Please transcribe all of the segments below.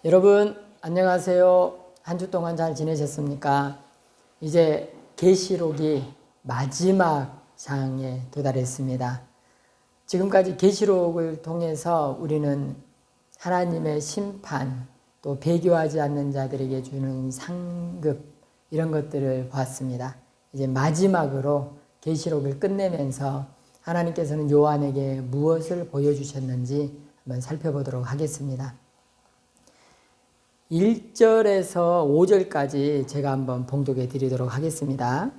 여러분 안녕하세요. 한 주 동안 잘 지내셨습니까? 이제 계시록이 마지막 장에 도달했습니다. 지금까지 계시록을 통해서 우리는 하나님의 심판, 또 배교하지 않는 자들에게 주는 상급, 이런 것들을 봤습니다. 이제 마지막으로 계시록을 끝내면서 하나님께서는 요한에게 무엇을 보여주셨는지 한번 살펴보도록 하겠습니다. 1절에서 5절까지 제가 한번 봉독해 드리도록 하겠습니다.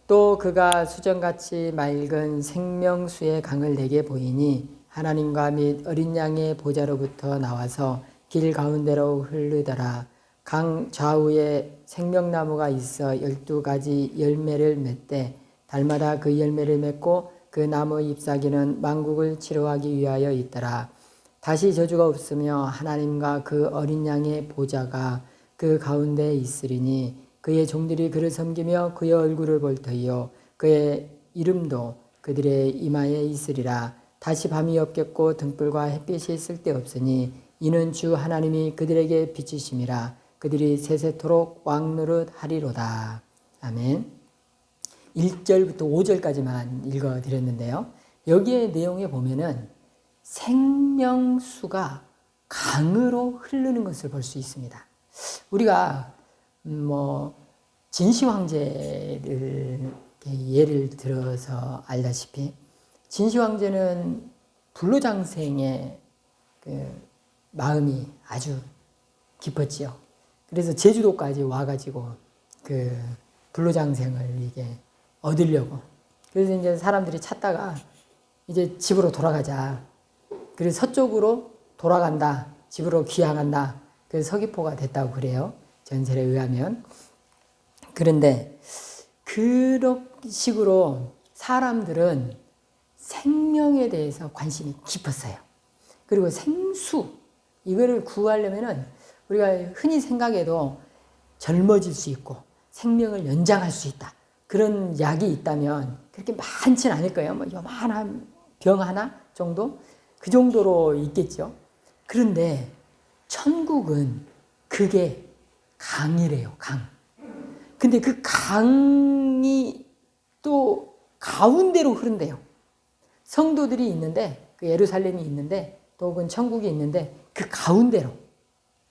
또 그가 수정같이 맑은 생명수의 강을 내게 보이니 하나님과 및 어린 양의 보좌로부터 나와서 길 가운데로 흐르더라. 강 좌우에 생명나무가 있어 12가지 열매를 맺되 달마다 그 열매를 맺고 그 나무 잎사귀는 만국을 치료하기 위하여 있더라. 다시 저주가 없으며 하나님과 그 어린 양의 보좌가 그 가운데 있으리니 그의 종들이 그를 섬기며 그의 얼굴을 볼 터이요 그의 이름도 그들의 이마에 있으리라. 다시 밤이 없겠고 등불과 햇빛이 쓸데없으니 이는 주 하나님이 그들에게 빛이심이라. 그들이 세세토록 왕노릇 하리로다. 아멘. 1절부터 5절까지만 읽어드렸는데요. 여기에 내용에 보면은 생명수가 강으로 흐르는 것을 볼 수 있습니다. 우리가 진시황제를 예를 들어서 알다시피 진시황제는 불로장생의 그 마음이 아주 깊었지요. 그래서 제주도까지 와가지고 그 불로장생을 이게 얻으려고. 그래서 이제 사람들이 찾다가 이제 집으로 돌아가자. 그래서 서쪽으로 돌아간다. 집으로 귀향한다. 그래서 서귀포가 됐다고 그래요. 전설에 의하면. 그런데 그런 식으로 사람들은 생명에 대해서 관심이 깊었어요. 그리고 생수, 이거를 구하려면은 우리가 흔히 생각해도 젊어질 수 있고 생명을 연장할 수 있다. 그런 약이 있다면 그렇게 많지는 않을 거예요. 뭐 요만한 병 하나 정도? 그 정도로 있겠죠. 그런데 천국은 그게 강이래요. 강. 근데 그 강이 또 가운데로 흐른대요. 성도들이 있는데, 그 예루살렘이 있는데, 또 혹은 천국이 있는데 그 가운데로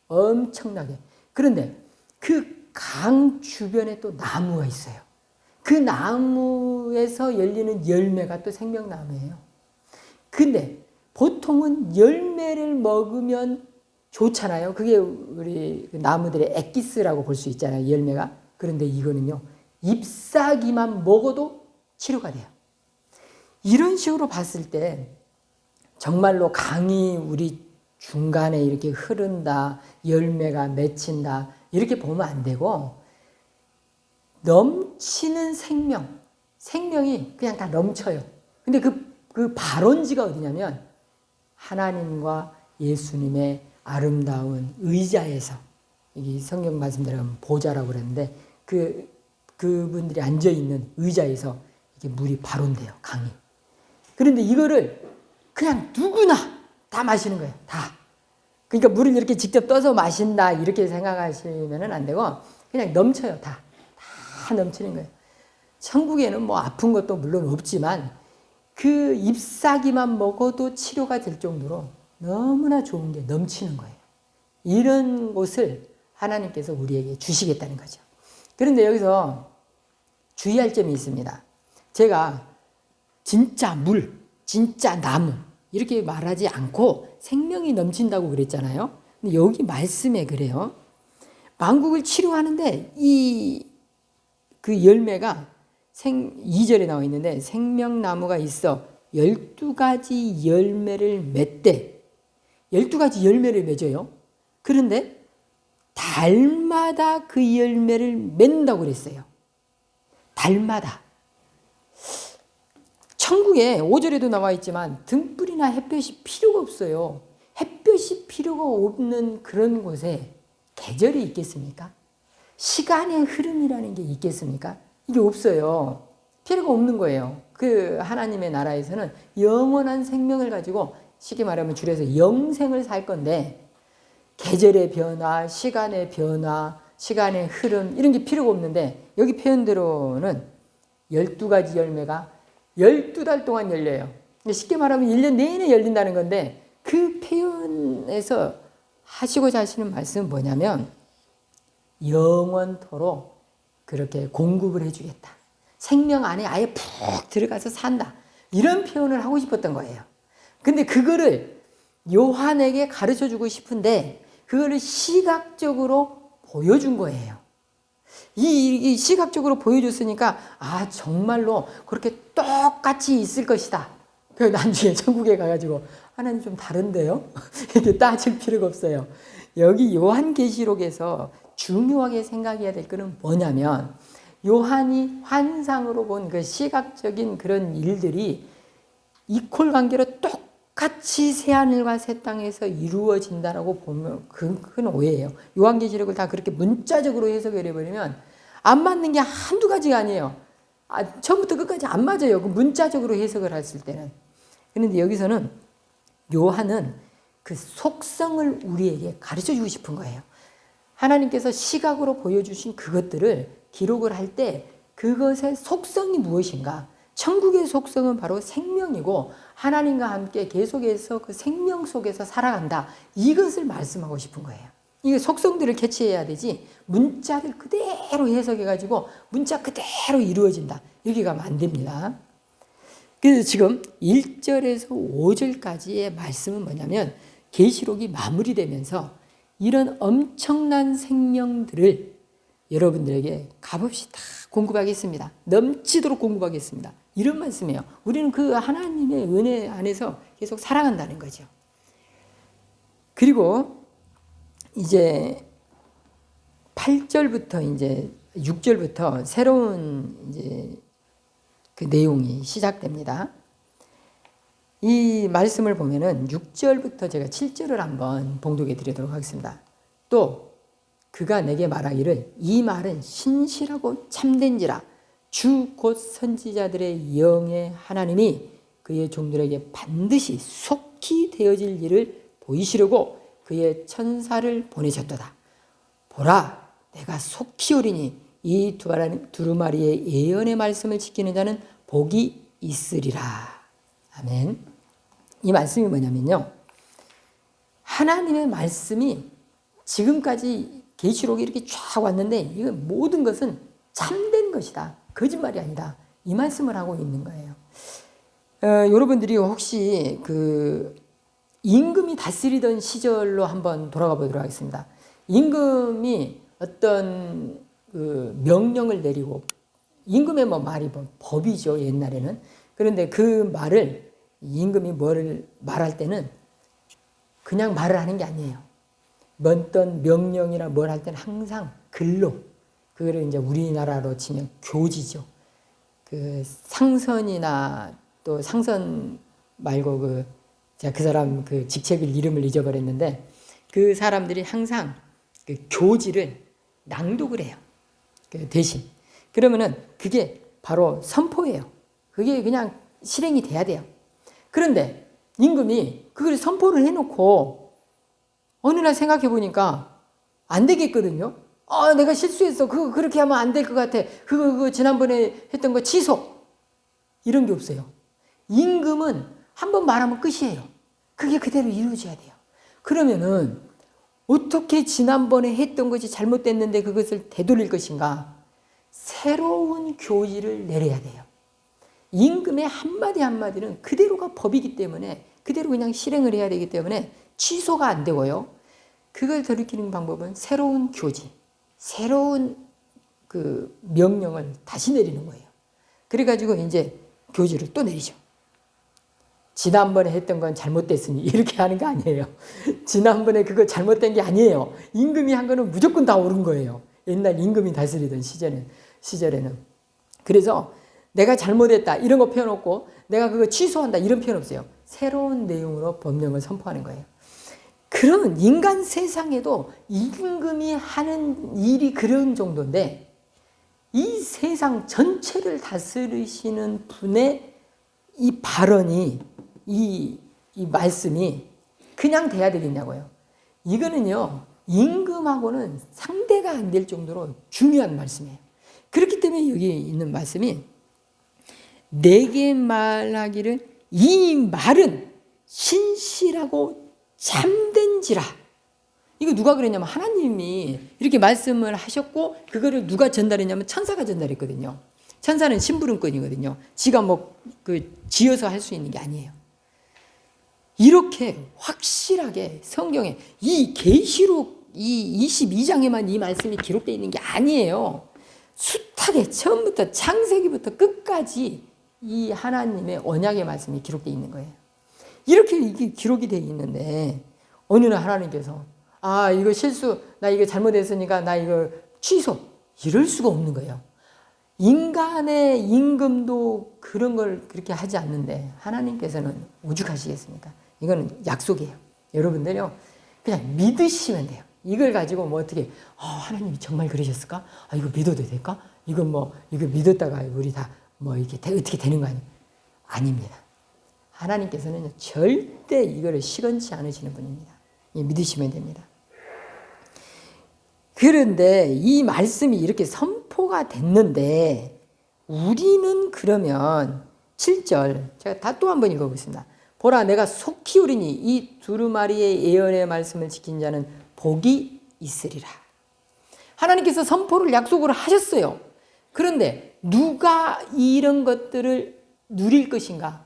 엄청나게. 그런데 그 강 주변에 또 나무가 있어요. 그 나무에서 열리는 열매가 또 생명나무예요. 근데 보통은 열매를 먹으면 좋잖아요. 그게 우리 나무들의 엑기스라고 볼 수 있잖아요. 열매가. 그런데 이거는요. 잎사귀만 먹어도 치료가 돼요. 이런 식으로 봤을 때 정말로 강이 우리 중간에 이렇게 흐른다. 열매가 맺힌다. 이렇게 보면 안 되고 넘치는 생명이 그냥 다 넘쳐요. 근데 그 발원지가 어디냐면 하나님과 예수님의 아름다운 의자에서, 여기 성경 말씀대로 보좌라고 그랬는데 그분들이 앉아있는 의자에서 이게 물이 발원돼요. 강이. 그런데 이거를 그냥 누구나 다 마시는 거예요. 다. 그러니까 물을 이렇게 직접 떠서 마신다 이렇게 생각하시면 안 되고 그냥 넘쳐요. 다 넘치는 거예요. 천국에는 뭐 아픈 것도 물론 없지만 그 잎사귀만 먹어도 치료가 될 정도로 너무나 좋은 게 넘치는 거예요. 이런 곳을 하나님께서 우리에게 주시겠다는 거죠. 그런데 여기서 주의할 점이 있습니다. 제가 진짜 물, 진짜 나무 이렇게 말하지 않고 생명이 넘친다고 그랬잖아요. 근데 여기 말씀에 그래요. 만국을 치료하는데 그 열매가 2절에 나와 있는데 생명나무가 있어 12가지 열매를 맺대. 12가지 열매를 맺어요. 그런데 달마다 그 열매를 맺는다고 그랬어요. 달마다. 천국에 5절에도 나와 있지만 등불이나 햇볕이 필요가 없어요. 햇볕이 필요가 없는 그런 곳에 계절이 있겠습니까? 시간의 흐름이라는 게 있겠습니까? 이게 없어요. 필요가 없는 거예요. 그 하나님의 나라에서는 영원한 생명을 가지고 쉽게 말하면 줄여서 영생을 살 건데 계절의 변화, 시간의 변화, 시간의 흐름 이런 게 필요가 없는데 여기 표현대로는 12가지 열매가 12달 동안 열려요. 쉽게 말하면 1년 내내 열린다는 건데 그 표현에서 하시고자 하시는 말씀은 뭐냐면 영원토록 그렇게 공급을 해주겠다. 생명 안에 아예 푹 들어가서 산다. 이런 표현을 하고 싶었던 거예요. 근데 그거를 요한에게 가르쳐 주고 싶은데 그거를 시각적으로 보여준 거예요. 이 시각적으로 보여줬으니까 아 정말로 그렇게 똑같이 있을 것이다. 그래서 나중에 천국에 가가지고 하나님 좀 다른데요? 이렇게 따질 필요가 없어요. 여기 요한계시록에서 중요하게 생각해야 될 것은 뭐냐면 요한이 환상으로 본 그 시각적인 그런 일들이 이퀄 관계로 똑같이 새하늘과 새 땅에서 이루어진다라고 보면 그건 오해예요. 요한계시록을 다 그렇게 문자적으로 해석을 해버리면 안 맞는 게 한두 가지가 아니에요. 처음부터 끝까지 안 맞아요. 그 문자적으로 해석을 했을 때는. 그런데 여기서는 요한은 그 속성을 우리에게 가르쳐 주고 싶은 거예요. 하나님께서 시각으로 보여주신 그것들을 기록을 할 때 그것의 속성이 무엇인가? 천국의 속성은 바로 생명이고 하나님과 함께 계속해서 그 생명 속에서 살아간다. 이것을 말씀하고 싶은 거예요. 이게 속성들을 캐치해야 되지 문자를 그대로 해석해가지고 문자 그대로 이루어진다. 이렇게 가면 안 됩니다. 그래서 지금 1절에서 5절까지의 말씀은 뭐냐면 계시록이 마무리되면서 이런 엄청난 생명들을 여러분들에게 값없이 다 공급하겠습니다. 넘치도록 공급하겠습니다. 이런 말씀이에요. 우리는 그 하나님의 은혜 안에서 계속 살아간다는 거죠. 그리고 이제 8절부터 이제 6절부터 새로운 이제 그 내용이 시작됩니다. 이 말씀을 보면은 6절부터 제가 7절을 한번 봉독해 드리도록 하겠습니다. 또 그가 내게 말하기를 이 말은 신실하고 참된지라 주 곧 선지자들의 영의 하나님이 그의 종들에게 반드시 속히 되어질 일을 보이시려고 그의 천사를 보내셨도다. 보라 내가 속히 오리니 이 두루마리의 예언의 말씀을 지키는 자는 복이 있으리라. 아멘. 이 말씀이 뭐냐면요. 하나님의 말씀이 지금까지 계시록이 이렇게 쫙 왔는데 이 모든 것은 참된 것이다. 거짓말이 아니다. 이 말씀을 하고 있는 거예요. 여러분들이 혹시 그 임금이 다스리던 시절로 한번 돌아가 보도록 하겠습니다. 임금이 어떤 그 명령을 내리고 임금의 말이 법이죠. 옛날에는. 그런데 그 말을 임금이 뭐를 말할 때는 그냥 말을 하는 게 아니에요. 어떤 명령이나 뭘 할 때는 항상 글로 그거를 이제 우리나라로 치면 교지죠. 그 상선이나 또 상선 말고 제가 그 사람 그 직책을 이름을 잊어버렸는데 그 사람들이 항상 그 교지를 낭독을 해요. 그 대신. 그러면은 그게 바로 선포예요. 그게 그냥 실행이 돼야 돼요. 그런데 임금이 그걸 선포를 해놓고 어느 날 생각해 보니까 안 되겠거든요. 내가 실수했어. 그거 그렇게 하면 안 될 것 같아. 그거 지난번에 했던 거 취소. 이런 게 없어요. 임금은 한번 말하면 끝이에요. 그게 그대로 이루어져야 돼요. 그러면은 어떻게 지난번에 했던 것이 잘못됐는데 그것을 되돌릴 것인가? 새로운 교지를 내려야 돼요. 임금의 한마디 한마디는 그대로가 법이기 때문에 그대로 그냥 실행을 해야 되기 때문에 취소가 안 되고요. 그걸 돌이키는 방법은 새로운 교지, 새로운 그 명령을 다시 내리는 거예요. 그래가지고 이제 교지를 또 내리죠. 지난번에 했던 건 잘못됐으니 이렇게 하는 거 아니에요. 지난번에 그거 잘못된 게 아니에요. 임금이 한 거는 무조건 다 옳은 거예요. 옛날 임금이 다스리던 시절에는. 그래서 내가 잘못했다 이런 거 표현 없고 내가 그거 취소한다 이런 표현 없어요. 새로운 내용으로 법령을 선포하는 거예요. 그런 인간 세상에도 임금이 하는 일이 그런 정도인데 이 세상 전체를 다스리시는 분의 이 발언이 이 말씀이 그냥 돼야 되겠냐고요. 이거는요, 임금하고는 상대가 안 될 정도로 중요한 말씀이에요. 그렇기 때문에 여기 있는 말씀이 내게 말하기를 이 말은 신실하고 참된지라. 이거 누가 그랬냐면 하나님이 이렇게 말씀을 하셨고 그거를 누가 전달했냐면 천사가 전달했거든요. 천사는 심부름꾼이거든요. 지가 뭐 지어서 할 수 있는 게 아니에요. 이렇게 확실하게 성경에 이 계시록 이 22장에만 이 말씀이 기록되어 있는 게 아니에요. 숱하게 처음부터 창세기부터 끝까지 이 하나님의 언약의 말씀이 기록되어 있는 거예요. 이렇게 이게 기록이 되어 있는데 어느 날 하나님께서 이거 실수, 나 이거 잘못했으니까 나 이거 취소, 이럴 수가 없는 거예요. 인간의 임금도 그런 걸 그렇게 하지 않는데 하나님께서는 오죽하시겠습니까? 이거는 약속이에요. 여러분들요, 그냥 믿으시면 돼요. 이걸 가지고 뭐 어떻게, 하나님이 정말 그러셨을까? 이거 믿어도 될까? 이거 믿었다가 우리 다 뭐 이렇게 어떻게 되는 거 아니에요? 아닙니다. 하나님께서는 절대 이거를 시건치 않으시는 분입니다. 믿으시면 됩니다. 그런데 이 말씀이 이렇게 선포가 됐는데 우리는 그러면 7절 제가 다 또 한 번 읽어보겠습니다. 보라 내가 속히 오리니 이 두루마리의 예언의 말씀을 지킨 자는 복이 있으리라. 하나님께서 선포를 약속을 하셨어요. 그런데 누가 이런 것들을 누릴 것인가?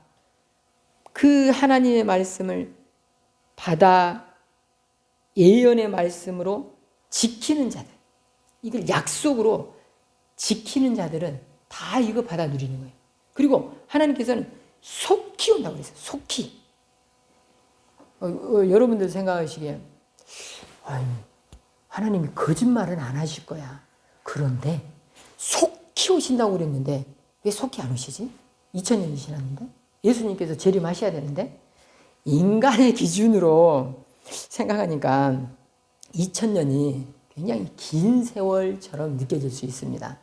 그 하나님의 말씀을 받아 예언의 말씀으로 지키는 자들, 이걸 약속으로 지키는 자들은 다 이거 받아 누리는 거예요. 그리고 하나님께서는 속히 온다고 그랬어요. 속히. 여러분들 생각하시기에 하나님이 거짓말은 안 하실 거야. 그런데 속히 오신다고 그랬는데 왜 속히 안 오시지? 2000년이 지났는데? 예수님께서 재림하셔야 되는데? 인간의 기준으로 생각하니까 2000년이 굉장히 긴 세월처럼 느껴질 수 있습니다.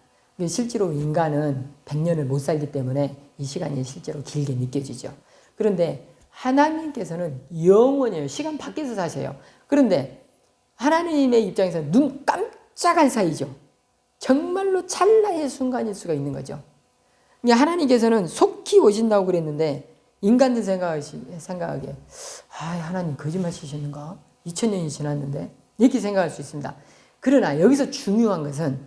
실제로 인간은 100년을 못 살기 때문에 이 시간이 실제로 길게 느껴지죠. 그런데 하나님께서는 영원해요. 시간 밖에서 사세요. 그런데 하나님의 입장에서는 눈 깜짝할 사이죠. 정말로 찰나의 순간일 수가 있는 거죠. 하나님께서는 속히 오신다고 그랬는데 인간들 생각하기에 하나님 거짓말 치셨는가? 2000년이 지났는데 이렇게 생각할 수 있습니다. 그러나 여기서 중요한 것은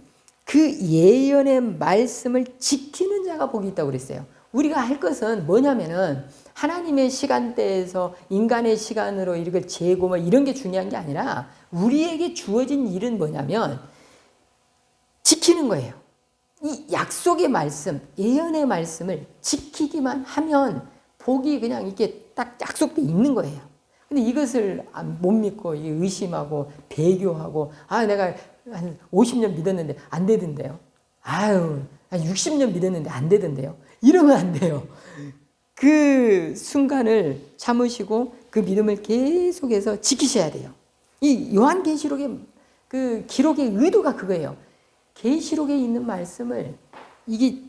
그 예언의 말씀을 지키는 자가 복이 있다고 그랬어요. 우리가 할 것은 뭐냐면은 하나님의 시간대에서 인간의 시간으로 이걸 재고 뭐 이런 게 중요한 게 아니라 우리에게 주어진 일은 뭐냐면 지키는 거예요. 이 약속의 말씀, 예언의 말씀을 지키기만 하면 복이 그냥 이렇게 딱 약속돼 있는 거예요. 근데 이것을 못 믿고 의심하고 배교하고 내가 한 50년 믿었는데 안 되던데요. 한 60년 믿었는데 안 되던데요. 이러면 안 돼요. 그 순간을 참으시고 그 믿음을 계속해서 지키셔야 돼요. 이 요한계시록의 그 기록의 의도가 그거예요. 계시록에 있는 말씀을 이게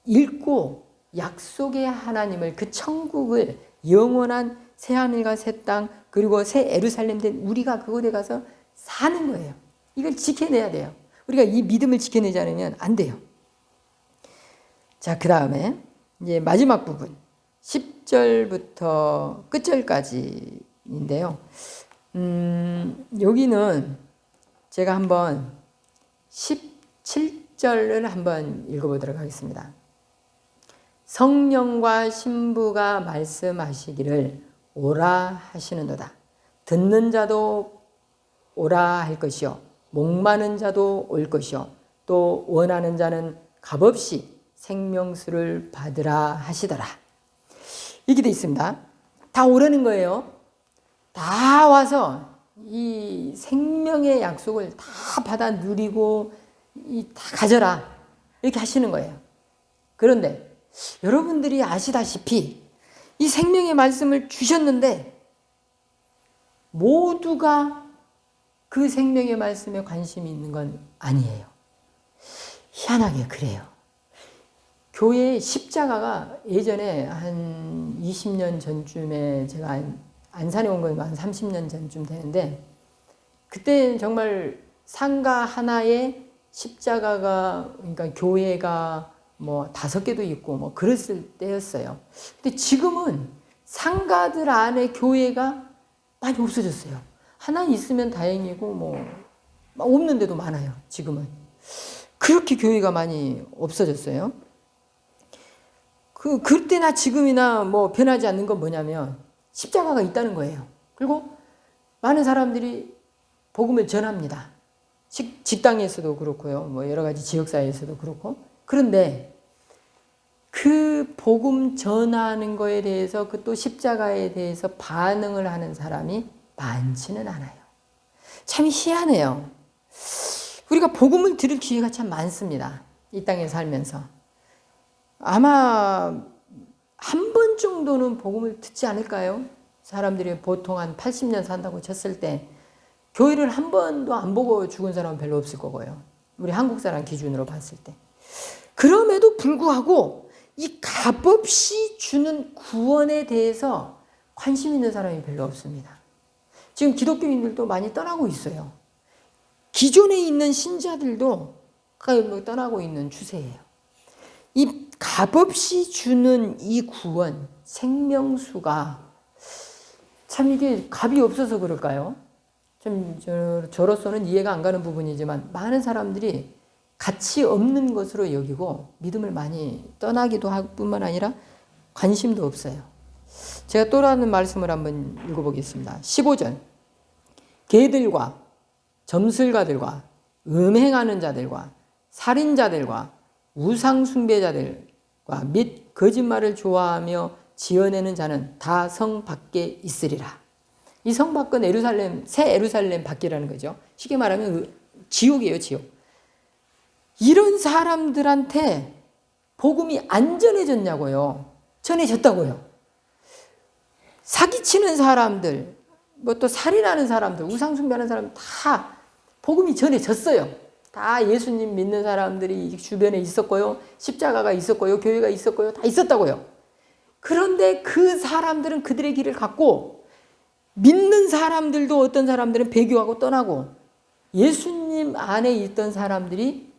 읽고 약속의 하나님을 그 천국을 영원한 새하늘과 새 땅 그리고 새 예루살렘 된 우리가 그곳에 가서 사는 거예요. 이걸 지켜내야 돼요. 우리가 이 믿음을 지켜내지 않으면 안 돼요. 자, 그 다음에 이제 마지막 부분 10절부터 끝절까지인데요. 여기는 제가 한번 17절을 한번 읽어보도록 하겠습니다. 성령과 신부가 말씀하시기를 오라 하시는도다. 듣는 자도 오라 할 것이요 목마른 자도 올 것이요 또 원하는 자는 값없이 생명수를 받으라 하시더라. 이렇게 돼 있습니다. 다 오라는 거예요. 다 와서 이 생명의 약속을 다 받아 누리고 다 가져라 이렇게 하시는 거예요. 그런데 여러분들이 아시다시피 이 생명의 말씀을 주셨는데 모두가 그 생명의 말씀에 관심이 있는 건 아니에요. 희한하게 그래요. 교회의 십자가가 예전에 한 20년 전쯤에 제가 안산에 온 건 한 30년 전쯤 되는데 그때 정말 상가 하나에 십자가가 그러니까 교회가 뭐 5개도 있고 뭐 그랬을 때였어요. 근데 지금은 상가들 안에 교회가 많이 없어졌어요. 하나 있으면 다행이고 뭐 없는 데도 많아요. 지금은 그렇게 교회가 많이 없어졌어요. 그때나 지금이나 뭐 변하지 않는 건 뭐냐면 십자가가 있다는 거예요. 그리고 많은 사람들이 복음을 전합니다. 직장에서도 그렇고요. 뭐 여러 가지 지역사회에서도 그렇고. 그런데 그 복음 전하는 거에 대해서 그 또 십자가에 대해서 반응을 하는 사람이 많지는 않아요. 참 희한해요. 우리가 복음을 들을 기회가 참 많습니다. 이 땅에 살면서. 아마 한 번 정도는 복음을 듣지 않을까요? 사람들이 보통 한 80년 산다고 쳤을 때 교회를 한 번도 안 보고 죽은 사람은 별로 없을 거고요. 우리 한국 사람 기준으로 봤을 때. 그럼에도 불구하고 이 값없이 주는 구원에 대해서 관심 있는 사람이 별로 없습니다. 지금 기독교인들도 많이 떠나고 있어요. 기존에 있는 신자들도 떠나고 있는 추세예요. 이 값없이 주는 이 구원, 생명수가 참 이게 값이 없어서 그럴까요? 좀 저로서는 이해가 안 가는 부분이지만 많은 사람들이 가치 없는 것으로 여기고 믿음을 많이 떠나기도 할 뿐만 아니라 관심도 없어요. 제가 또 다른 말씀을 한번 읽어보겠습니다. 15절. 개들과 점술가들과 음행하는 자들과 살인자들과 우상숭배자들과 및 거짓말을 좋아하며 지어내는 자는 다 성 밖에 있으리라. 이 성 밖은 예루살렘, 새 예루살렘 밖이라는 거죠. 쉽게 말하면 지옥이에요, 지옥. 이런 사람들한테 복음이 안 전해졌냐고요. 전해졌다고요. 사기치는 사람들, 뭐 또 살인하는 사람들, 우상숭배하는 사람 다 복음이 전해졌어요. 다 예수님 믿는 사람들이 주변에 있었고요. 십자가가 있었고요. 교회가 있었고요. 다 있었다고요. 그런데 그 사람들은 그들의 길을 갔고 믿는 사람들도 어떤 사람들은 배교하고 떠나고 예수님 안에 있던 사람들이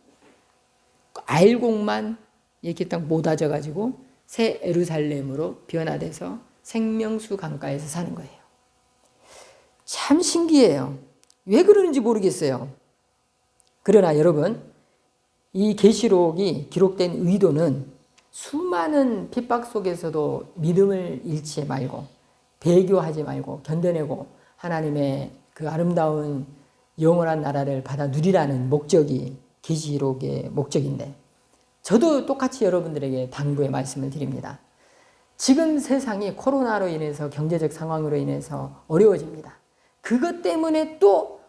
알곡만 이렇게 딱 못아져가지고 새 예루살렘으로 변화돼서 생명수 강가에서 사는 거예요. 참 신기해요. 왜 그러는지 모르겠어요. 그러나 여러분, 이 계시록이 기록된 의도는 수많은 핍박 속에서도 믿음을 잃지 말고 배교하지 말고 견뎌내고 하나님의 그 아름다운 영원한 나라를 받아 누리라는 목적이 계시록의 목적인데 저도 똑같이 여러분들에게 당부의 말씀을 드립니다. 지금 세상이 코로나로 인해서 경제적 상황으로 인해서 어려워집니다. 그것 때문에 또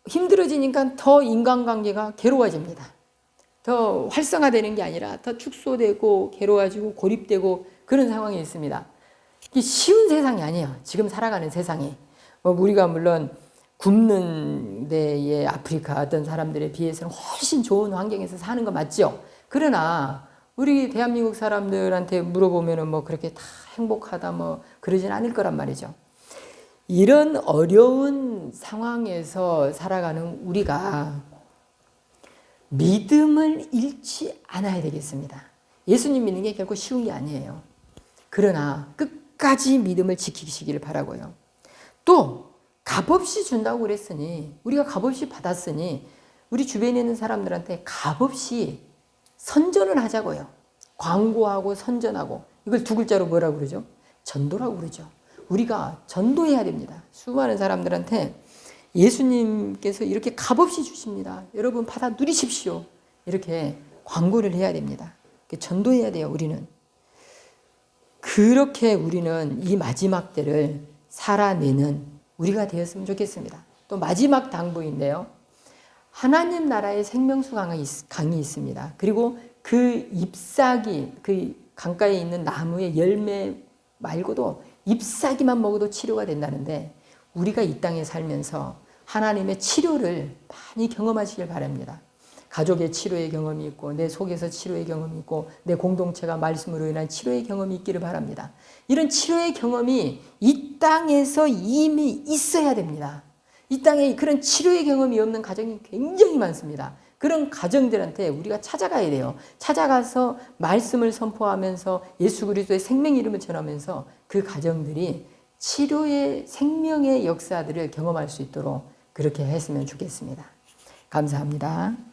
힘들어지니까 더 인간관계가 괴로워집니다. 더 활성화되는 게 아니라 더 축소되고 괴로워지고 고립되고 그런 상황이 있습니다. 이게 쉬운 세상이 아니에요. 지금 살아가는 세상이. 우리가 물론 굶는 데의 아프리카 어떤 사람들에 비해서는 훨씬 좋은 환경에서 사는 거 맞죠? 그러나 우리 대한민국 사람들한테 물어보면은 뭐 그렇게 다 행복하다 뭐 그러진 않을 거란 말이죠. 이런 어려운 상황에서 살아가는 우리가 믿음을 잃지 않아야 되겠습니다. 예수님 믿는 게 결코 쉬운 게 아니에요. 그러나 끝까지 믿음을 지키시기를 바라고요. 또 값없이 준다고 그랬으니 우리가 값없이 받았으니 우리 주변에 있는 사람들한테 값없이 선전을 하자고요. 광고하고 선전하고 이걸 두 글자로 뭐라고 그러죠? 전도라고 그러죠. 우리가 전도해야 됩니다. 수많은 사람들한테 예수님께서 이렇게 값없이 주십니다. 여러분 받아 누리십시오. 이렇게 광고를 해야 됩니다. 전도해야 돼요. 우리는. 그렇게 우리는 이 마지막 때를 살아내는 우리가 되었으면 좋겠습니다. 또 마지막 당부인데요. 하나님 나라의 생명수 강이 있습니다. 그리고 그 잎사귀, 그 강가에 있는 나무의 열매 말고도 잎사귀만 먹어도 치료가 된다는데 우리가 이 땅에 살면서 하나님의 치료를 많이 경험하시길 바랍니다. 가족의 치료의 경험이 있고 내 속에서 치료의 경험이 있고 내 공동체가 말씀으로 인한 치료의 경험이 있기를 바랍니다. 이런 치료의 경험이 이 땅에서 이미 있어야 됩니다. 이 땅에 그런 치료의 경험이 없는 가정이 굉장히 많습니다. 그런 가정들한테 우리가 찾아가야 돼요. 찾아가서 말씀을 선포하면서 예수 그리스도의 생명 이름을 전하면서 그 가정들이 치료의 생명의 역사들을 경험할 수 있도록 그렇게 했으면 좋겠습니다. 감사합니다.